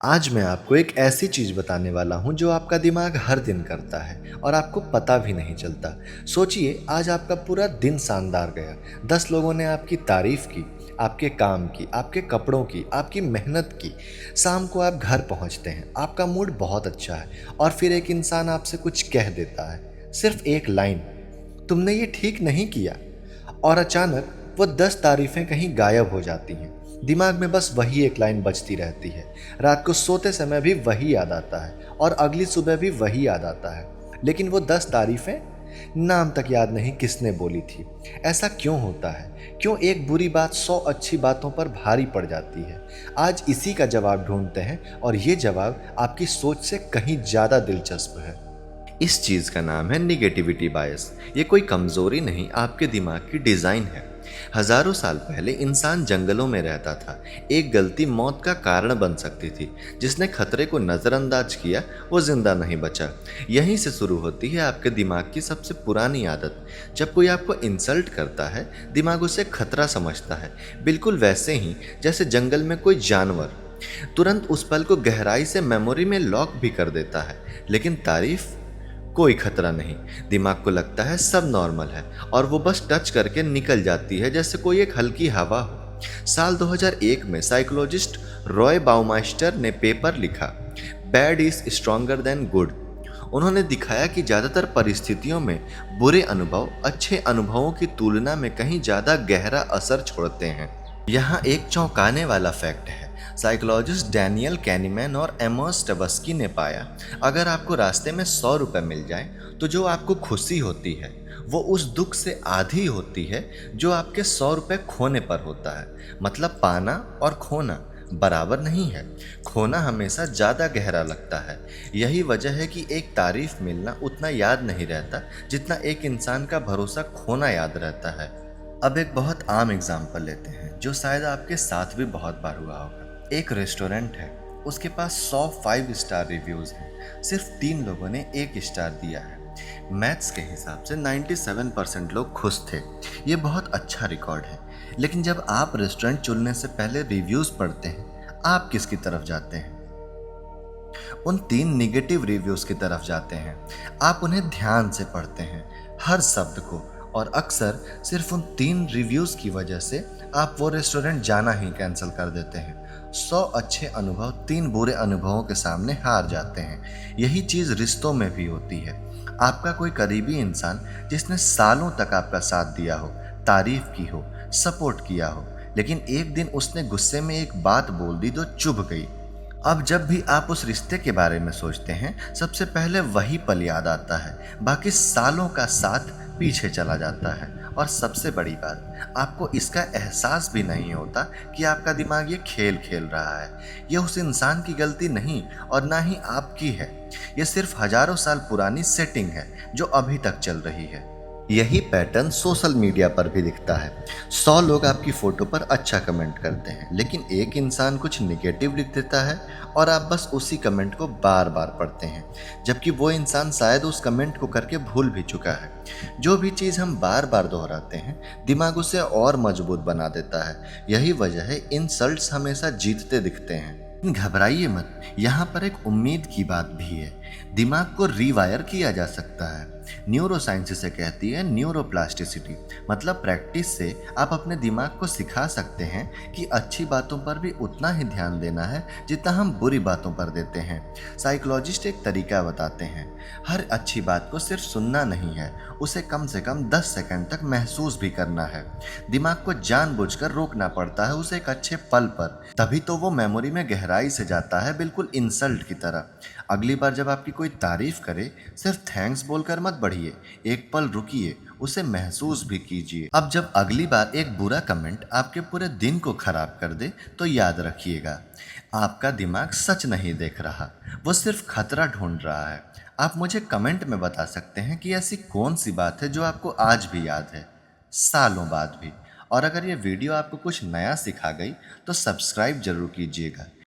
आज मैं आपको एक ऐसी चीज़ बताने वाला हूँ जो आपका दिमाग हर दिन करता है और आपको पता भी नहीं चलता। सोचिए आज आपका पूरा दिन शानदार गया। 10 लोगों ने आपकी तारीफ की, आपके काम की, आपके कपड़ों की, आपकी मेहनत की। शाम को आप घर पहुँचते हैं, आपका मूड बहुत अच्छा है और फिर एक इंसान आपसे कुछ कह देता है। सिर्फ एक लाइन, तुमने ये ठीक नहीं किया। और अचानक वो 10 तारीफें कहीं गायब हो जाती हैं। दिमाग में बस वही एक लाइन बजती रहती है। रात को सोते समय भी वही याद आता है और अगली सुबह भी वही याद आता है। लेकिन वो 10 तारीफें, नाम तक याद नहीं किसने बोली थी। ऐसा क्यों होता है? क्यों एक बुरी बात 100 अच्छी बातों पर भारी पड़ जाती है? आज इसी का जवाब ढूंढते हैं और ये जवाब आपकी सोच से कहीं ज़्यादा दिलचस्प है। इस चीज़ का नाम है निगेटिविटी बायस। ये कोई कमज़ोरी नहीं, आपके दिमाग की डिज़ाइन है। हजारों साल पहले इंसान जंगलों में रहता था। एक गलती मौत का कारण बन सकती थी। जिसने खतरे को नज़रअंदाज किया वो जिंदा नहीं बचा। यहीं से शुरू होती है आपके दिमाग की सबसे पुरानी आदत। जब कोई आपको इंसल्ट करता है, दिमाग उसे खतरा समझता है, बिल्कुल वैसे ही जैसे जंगल में कोई जानवर। तुरंत उस पल को गहराई से मेमोरी में लॉक भी कर देता है। लेकिन तारीफ, कोई खतरा नहीं। दिमाग को लगता है सब नॉर्मल है और वो बस टच करके निकल जाती है जैसे कोई एक हल्की हवा हो। साल 2001 में साइकोलॉजिस्ट रॉय बाउमास्टर ने पेपर लिखा, bad is stronger than good. उन्होंने दिखाया कि ज़्यादातर परिस्थितियों में बुरे अनुभव अच्छे अनुभवों की तुलना में कहीं ज़्यादा गहरा असर छोड़ते हैं। यहाँ एक चौंकाने वाला फैक्ट है। साइकोलॉजिस्ट डैनियल कैनीमैन और एमोस टबस्की ने पाया, अगर आपको रास्ते में 100 रुपये मिल जाए तो जो आपको खुशी होती है वो उस दुख से आधी होती है जो आपके 100 रुपये खोने पर होता है। मतलब पाना और खोना बराबर नहीं है। खोना हमेशा ज़्यादा गहरा लगता है। यही वजह है कि एक तारीफ मिलना उतना याद नहीं रहता जितना एक इंसान का भरोसा खोना याद रहता है। अब एक बहुत आम एग्जाम्पल लेते हैं जो शायद आपके साथ भी बहुत बार हुआ होगा। एक रेस्टोरेंट है, उसके पास 100 5 स्टार रिव्यूज़ हैं, सिर्फ 3 लोगों ने 1 स्टार दिया है। मैथ्स के हिसाब से 97% लोग खुश थे। ये बहुत अच्छा रिकॉर्ड है। लेकिन जब आप रेस्टोरेंट चुनने से पहले रिव्यूज़ पढ़ते हैं, आप किसकी तरफ जाते हैं? उन 3 निगेटिव रिव्यूज़ की तरफ जाते हैं। आप उन्हें ध्यान से पढ़ते हैं, हर शब्द को। और अक्सर सिर्फ उन 3 रिव्यूज़ की वजह से आप वो रेस्टोरेंट जाना ही कैंसिल कर देते हैं। 100 अच्छे अनुभव 3 बुरे अनुभवों के सामने हार जाते हैं। यही चीज़ रिश्तों में भी होती है। आपका कोई करीबी इंसान जिसने सालों तक आपका साथ दिया हो, तारीफ की हो, सपोर्ट किया हो, लेकिन एक दिन उसने गुस्से में एक बात बोल दी जो चुभ गई। अब जब भी आप उस रिश्ते के बारे में सोचते हैं, सबसे पहले वही पल याद आता है। बाकी सालों का साथ पीछे चला जाता है। और सबसे बड़ी बात, आपको इसका एहसास भी नहीं होता कि आपका दिमाग ये खेल खेल रहा है। ये उस इंसान की गलती नहीं और ना ही आपकी है। ये सिर्फ हजारों साल पुरानी सेटिंग है जो अभी तक चल रही है। यही पैटर्न सोशल मीडिया पर भी दिखता है। 100 लोग आपकी फोटो पर अच्छा कमेंट करते हैं, लेकिन एक इंसान कुछ निगेटिव लिख देता है और आप बस उसी कमेंट को बार बार पढ़ते हैं, जबकि वो इंसान शायद उस कमेंट को करके भूल भी चुका है। जो भी चीज़ हम बार बार दोहराते हैं, दिमाग उसे और मजबूत बना देता है। यही वजह है इंसल्ट्स हमेशा जीतते दिखते हैं। घबराइए मत, यहाँ पर एक उम्मीद की बात भी है। दिमाग को रीवायर किया जा सकता है। न्यूरोसाइंस इसे कहती है न्यूरोप्लास्टिसिटी। मतलब प्रैक्टिस से आप अपने दिमाग को सिखा सकते हैं कि अच्छी बातों पर भी उतना ही ध्यान देना है जितना हम बुरी बातों पर देते हैं। साइकोलॉजिस्ट एक तरीका बताते हैं, हर अच्छी बात को सिर्फ सुनना नहीं है, उसे कम से कम 10 सेकंड तक महसूस भी करना है। दिमाग को जानबूझकर रोकना पड़ता है उसे एक अच्छे पल पर, तभी तो वो मेमोरी में गहराई से जाता है, बिल्कुल इंसल्ट की तरह। अगली बार जब आपकी कोई तारीफ करे, सिर्फ थैंक्स बोलकर मत बढ़िए, एक पल रुकिए, उसे महसूस भी कीजिए। अब जब अगली बार एक बुरा कमेंट आपके पूरे दिन को खराब कर दे, तो याद रखिएगा, आपका दिमाग सच नहीं देख रहा, वो सिर्फ खतरा ढूंढ रहा है। आप मुझे कमेंट में बता सकते हैं कि ऐसी कौन सी बात है जो आपको आज भी याद है, सालों बाद भी। और अगर ये वीडियो आपको कुछ नया सिखा गई तो सब्सक्राइब जरूर कीजिएगा।